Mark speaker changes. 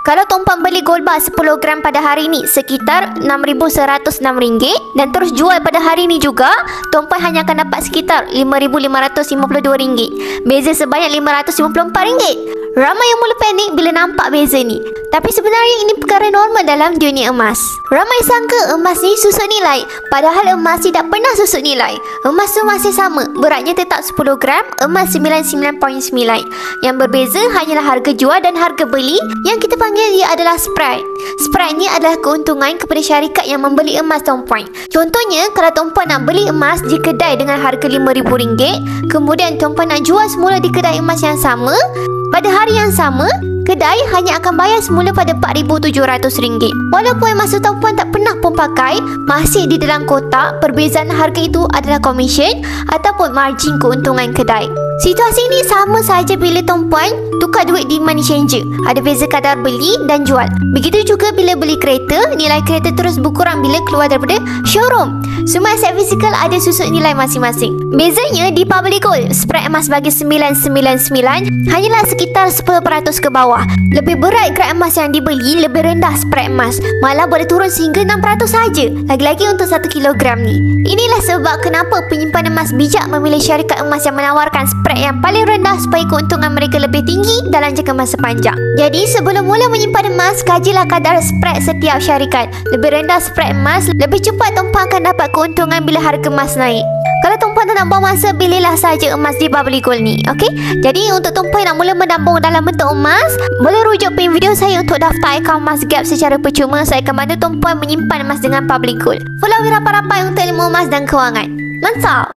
Speaker 1: Kalau tuan-puan beli gold bar 10 gram pada hari ni sekitar RM6,106 dan terus jual pada hari ni juga, tuan-puan hanya akan dapat sekitar RM5,552. Beza sebanyak RM554. Ramai yang mula panik bila nampak beza ni. Tapi sebenarnya ini perkara normal dalam dunia emas. Ramai sangka emas ni susut nilai, padahal emas tidak pernah susut nilai. Emas tu masih sama, beratnya tetap 10 gram, emas 99.9. Yang berbeza hanyalah harga jual dan harga beli yang kita panggil dia adalah spread. Spread ni adalah keuntungan kepada syarikat yang membeli emas tuan-puan. Contohnya, kalau tuan-puan nak beli emas di kedai dengan harga RM5,000, kemudian tuan-puan nak jual semula di kedai emas yang sama, pada hari yang sama, kedai hanya akan bayar semula pada RM4,700. Walaupun emas tu tuan-puan tak pernah pun pakai, masih di dalam kotak, perbezaan harga itu adalah komisen ataupun margin keuntungan kedai. Situasi ini sama saja bila tuan-puan tukar duit di money changer. Ada beza kadar beli dan jual. Begitu juga bila beli kereta, nilai kereta terus berkurang bila keluar daripada showroom. Semua aset fizikal ada susut nilai masing-masing. Bezanya di public gold, spread emas bagi 999 hanyalah sekitar 10% ke bawah. Lebih berat grad emas yang dibeli, lebih rendah spread emas. Malah boleh turun sehingga 6% saja. Lagi-lagi untuk 1 kilogram ni. Inilah sebab kenapa penyimpan emas bijak memilih syarikat emas yang menawarkan spread yang paling rendah supaya keuntungan mereka lebih tinggi dalam jangka masa panjang. Jadi sebelum mula menyimpan emas, kajilah kadar spread setiap syarikat. Lebih rendah spread emas, lebih cepat tuan-puan akan dapat keuntungan bila harga emas naik. Kalau tuan-puan tak nak buang masa, belilah saja emas di Bubbly Gold ni. Okey? Jadi untuk tuan-puan yang nak mula menabung dalam bentuk emas, boleh rujuk pin video saya untuk daftar akaun Emas Gap secara percuma. Saya akan bantu tuan-puan menyimpan emas dengan Bubbly Gold. Follow rapat-rapat untuk ilmu emas dan kewangan. Mantap!